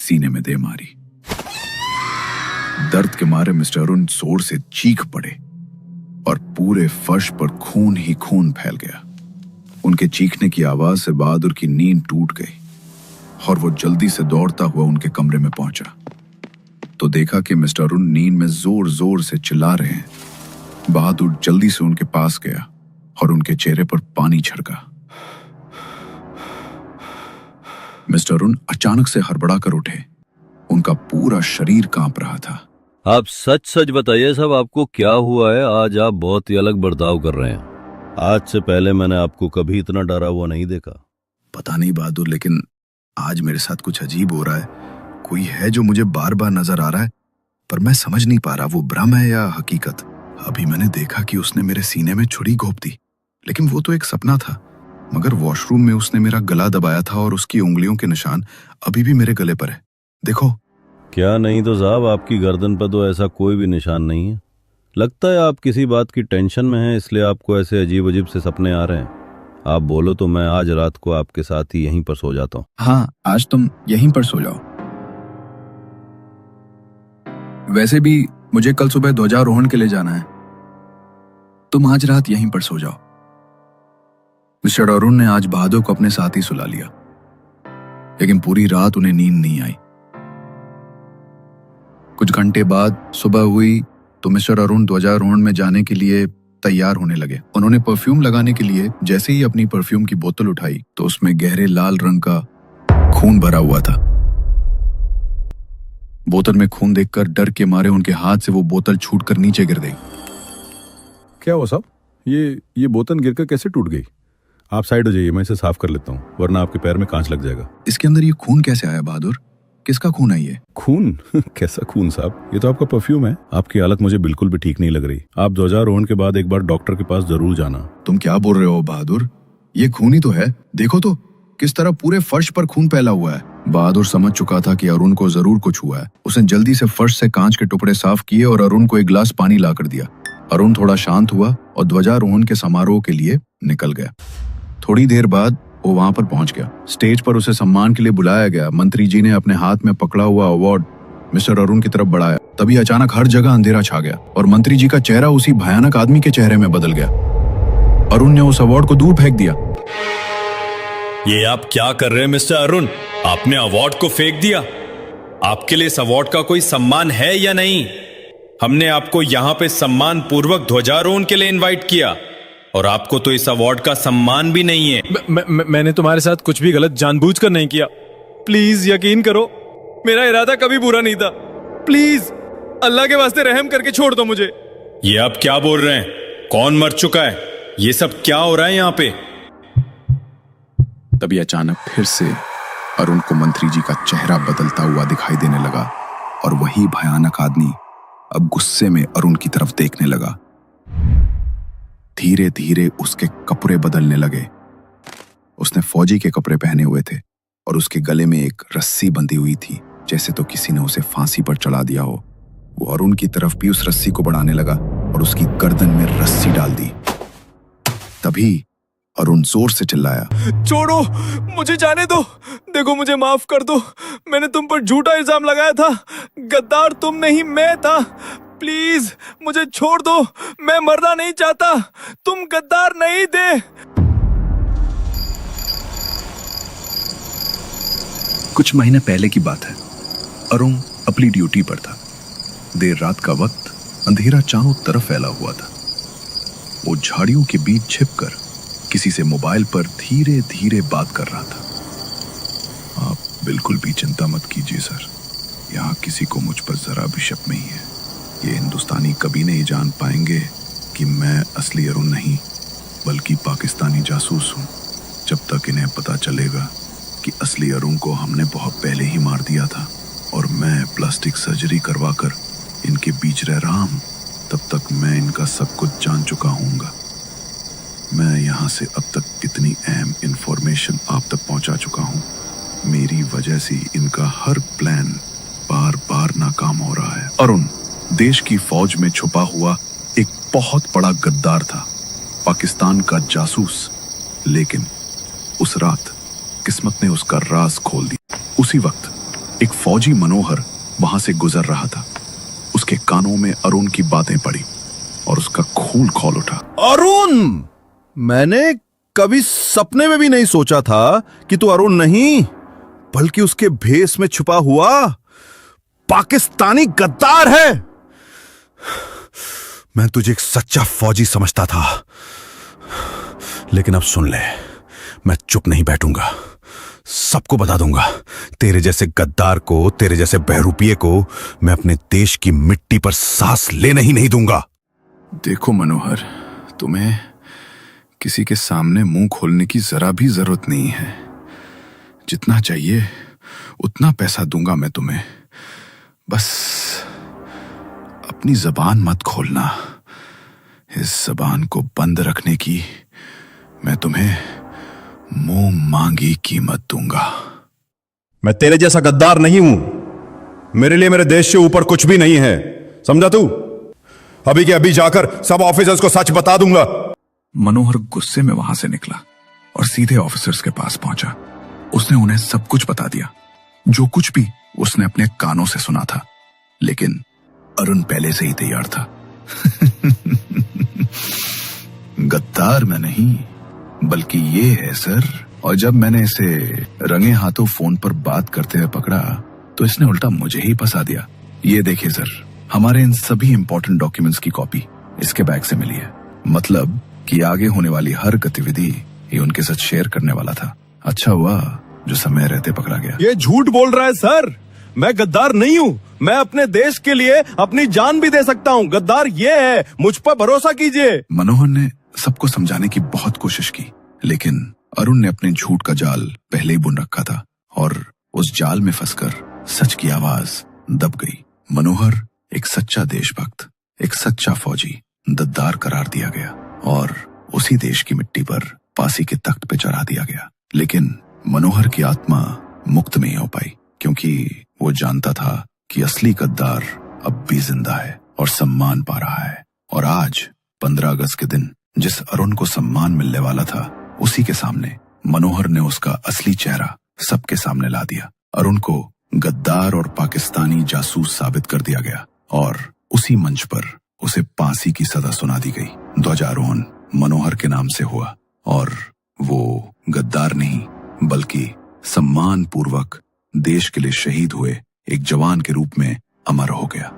सीने में दे मारी। दर्द के मारे मिस्टर अरुण जोर से चीख पड़े और पूरे फर्श पर खून ही खून फैल गया। उनके चीखने की आवाज से बहादुर की नींद टूट गई और वो जल्दी से दौड़ता हुआ उनके कमरे में पहुंचा तो देखा कि मिस्टर अरुण नींद में जोर जोर से चिल्ला रहे हैं। बहादुर जल्दी से उनके पास गया और उनके चेहरे पर पानी छिड़का। मिस्टर अरुण अचानक से हड़बड़ा कर उठे। उनका पूरा शरीर कांप रहा था। आप सच सच बताइए साहब, आपको क्या हुआ है? आज आप बहुत ही अलग बर्ताव कर रहे हैं। आज से पहले मैंने आपको कभी इतना डरा हुआ नहीं देखा। पता नहीं बहादुर, लेकिन आज मेरे साथ कुछ अजीब हो रहा है। कोई है जो मुझे बार बार नजर आ रहा है, पर मैं समझ नहीं पा रहा वो भ्रम है या हकीकत। अभी मैंने देखा कि उसने मेरे सीने में छुरी घोंप दी, लेकिन वो तो एक सपना था। मगर वॉशरूम में उसने मेरा गला दबाया था और उसकी उंगलियों के निशान अभी भी मेरे गले पर है। देखो। क्या नहीं तो साहब, आपकी गर्दन पर तो ऐसा कोई भी निशान नहीं है। लगता है आप किसी बात की टेंशन में हैं, इसलिए आपको ऐसे अजीब अजीब से सपने आ रहे हैं। आप बोलो तो मैं आज रात को आपके साथ ही यहीं पर सो जाता हूँ। हाँ, आज तुम यहीं पर सो जाओ। वैसे भी मुझे कल सुबह ध्वजारोहण के लिए जाना है। तुम आज रात यहीं पर सो जाओ। मिस्टर अरुण ने आज बहादुर को अपने साथ ही सुला लिया, लेकिन पूरी रात उन्हें नींद नहीं आई। कुछ घंटे बाद सुबह हुई तो मिस्टर अरुण ध्वजारोहण में जाने के लिए तैयार होने लगे। उन्होंने परफ्यूम लगाने के लिए जैसे ही अपनी परफ्यूम की बोतल उठाई तो उसमें गहरे लाल रंग का खून भरा हुआ था। बोतल में खून देखकर डर के मारे उनके हाथ से वो बोतल छूटकर नीचे गिर गई। क्या हुआ साहब? ये बोतल गिरकर कैसे टूट गई? आप साइड हो जाइए, मैं इसे साफ कर लेता हूँ, वरना आपके पैर में कांच लग जाएगा। इसके अंदर ये खून कैसे आया बहादुर? किसका खून है ये? खून? कैसा खून साहब? ये तो आपका परफ्यूम है। आपकी हालत मुझे बिल्कुल भी ठीक नहीं लग रही। आप ध्वजारोहण के बाद एक बार डॉक्टर के पास जरूर जाना। तुम क्या बोल रहे हो बहादुर? ये खून ही तो है। देखो तो किस तरह पूरे फर्श पर खून फैला हुआ है। बहादुर समझ चुका था कि अरुण को जरूर कुछ हुआ है। उसने जल्दी से फर्श से कांच के टुकड़े साफ किए और अरुण को एक गिलास पानी ला कर दिया। अरुण थोड़ा शांत हुआ और ध्वजारोहण के समारोह के लिए निकल गया। थोड़ी देर बाद वो वहां पर पहुंच गया। स्टेज पर उसे सम्मान के लिए बुलाया गया। मंत्री जी ने अपने हाथ में पकड़ा हुआ अवार्ड मिस्टर अरुण की तरफ बढ़ाया। तभी अचानक हर जगह अंधेरा छा गया और मंत्री जी का चेहरा उसी भयानक आदमी के चेहरे में बदल गया। अरुण ने उस अवार्ड को दूर फेंक दिया। ये आप क्या कर रहे हैं मिस्टर अरुण? आपने अवार्ड को फेंक दिया? आपके लिए इस अवार्ड का कोई सम्मान है या नहीं? हमने आपको यहां पे सम्मान पूर्वक ध्वजारोहण के लिए इनवाइट किया और आपको तो इस अवार्ड का सम्मान भी नहीं है। मैंने तुम्हारे साथ कुछ भी गलत जानबूझकर नहीं किया। प्लीज यकीन करो, मेरा इरादा कभी बुरा नहीं था। प्लीज अल्लाह के वास्ते रहम करके छोड़ दो मुझे। ये आप क्या बोल रहे हैं? कौन मर चुका है? ये सब क्या हो रहा है यहाँ पे? तभी अचानक फिर से अरुण को मंत्री जी का चेहरा बदलता हुआ दिखाई देने लगा और वही भयानक आदमी अब गुस्से में अरुण की तरफ देखने लगा। धीरे धीरे उसके कपड़े बदलने लगे। उसने फौजी के कपड़े पहने हुए थे और उसके गले में एक रस्सी बंधी हुई थी, जैसे तो किसी ने उसे फांसी पर चढ़ा दिया हो। वो अरुण की तरफ भी उस रस्सी को बढ़ाने लगा और उसकी गर्दन में रस्सी डाल दी। तभी अरुण जोर से चिल्लाया, छोड़ो, मुझे जाने दो। देखो, मुझे माफ कर दो। मैंने तुम पर झूठा इल्जाम लगाया था। गद्दार तुम नहीं, मैं था। प्लीज मुझे छोड़ दो। मैं मरना नहीं चाहता। तुम गद्दार नहीं थे। कुछ महीने पहले की बात है। अरुण अपनी ड्यूटी पर था। देर रात का वक्त, अंधेरा चारों तरफ फैला हुआ था। वो झाड़ियों के बीच छिपकर किसी से मोबाइल पर धीरे धीरे बात कर रहा था। आप बिल्कुल भी चिंता मत कीजिए सर, यहाँ किसी को मुझ पर जरा भी शक नहीं है। ये हिंदुस्तानी कभी नहीं जान पाएंगे कि मैं असली अरुण नहीं बल्कि पाकिस्तानी जासूस हूँ। जब तक इन्हें पता चलेगा कि असली अरुण को हमने बहुत पहले ही मार दिया था और मैं प्लास्टिक सर्जरी करवाकर इनके बीच रह रहा हूँ, तब तक मैं इनका सब कुछ जान चुका हूँगा। मैं यहाँ से अब तक कितनी अहम इंफॉर्मेशन आप तक पहुँचा चुका हूँ। मेरी वजह से इनका हर प्लान बार बार नाकाम हो रहा है। अरुण देश की फौज में छुपा हुआ एक बहुत बड़ा गद्दार था, पाकिस्तान का जासूस। लेकिन उस रात किस्मत ने उसका राज खोल दिया। उसी वक्त एक फौजी मनोहर वहां से गुजर रहा था। उसके कानों में अरुण की बातें पड़ी और उसका खून खौल उठा। अरुण, मैंने कभी सपने में भी नहीं सोचा था कि तू अरुण नहीं बल्कि उसके भेष में छुपा हुआ पाकिस्तानी गद्दार है। मैं तुझे एक सच्चा फौजी समझता था, लेकिन अब सुन ले, मैं चुप नहीं बैठूंगा। सबको बता दूंगा। तेरे जैसे गद्दार को, तेरे जैसे बहरूपिये को मैं अपने देश की मिट्टी पर सांस लेने ही नहीं दूंगा। देखो मनोहर, तुम्हें किसी के सामने मुंह खोलने की जरा भी जरूरत नहीं है। जितना चाहिए उतना पैसा दूंगा मैं तुम्हें। बस अपनी जबान मत खोलना। इस जबान को बंद रखने की मैं तुम्हें मुंह मांगी कीमत दूंगा। मैं तेरे जैसा गद्दार नहीं हूं। मेरे लिए मेरे देश से ऊपर कुछ भी नहीं है, समझा तू? अभी के अभी जाकर सब ऑफिसर्स को सच बता दूंगा। मनोहर गुस्से में वहां से निकला और सीधे ऑफिसर्स के पास पहुंचा। उसने उन्हें सब कुछ बता दिया, जो कुछ भी उसने अपने कानों से सुना था। लेकिन अरुण पहले से ही तैयार था। गद्दार मैं नहीं बल्कि ये है सर। और जब मैंने इसे रंगे हाथों फोन पर बात करते हुए पकड़ा तो इसने उल्टा मुझे ही फंसा दिया। ये देखिए सर, हमारे इन सभी इंपॉर्टेंट डॉक्यूमेंट्स की कॉपी इसके बैग से मिली है। मतलब कि आगे होने वाली हर गतिविधि ये उनके साथ शेयर करने वाला था। अच्छा हुआ जो समय रहते पकड़ा गया। ये झूठ बोल रहा है सर। मैं गद्दार नहीं हूं। मैं अपने देश के लिए अपनी जान भी दे सकता हूं। गद्दार ये है, मुझ पर भरोसा कीजिए। मनोहर ने सबको समझाने की बहुत कोशिश की, लेकिन अरुण ने अपने झूठ का जाल पहले ही बुन रखा था और उस जाल में फंसकर सच की आवाज दब गई। मनोहर एक सच्चा देशभक्त, एक सच्चा फौजी, गद्दार करार दिया गया और उसी देश की मिट्टी पर फांसी के तख्त पे चढ़ा दिया गया। लेकिन मनोहर की आत्मा मुक्त नहीं हो पाई, क्योंकि वो जानता था कि असली गद्दार अब भी जिंदा है और सम्मान पा रहा है। और आज 15 अगस्त के दिन जिस अरुण को सम्मान मिलने वाला था, उसी के सामने मनोहर ने उसका असली चेहरा सबके सामने ला दिया। अरुण को गद्दार और पाकिस्तानी जासूस साबित कर दिया गया और उसी मंच पर उसे फांसी की सजा सुना दी गई। ध्वजारोहण मनोहर के नाम से हुआ और वो गद्दार नहीं बल्कि सम्मान पूर्वक देश के लिए शहीद हुए एक जवान के रूप में अमर हो गया।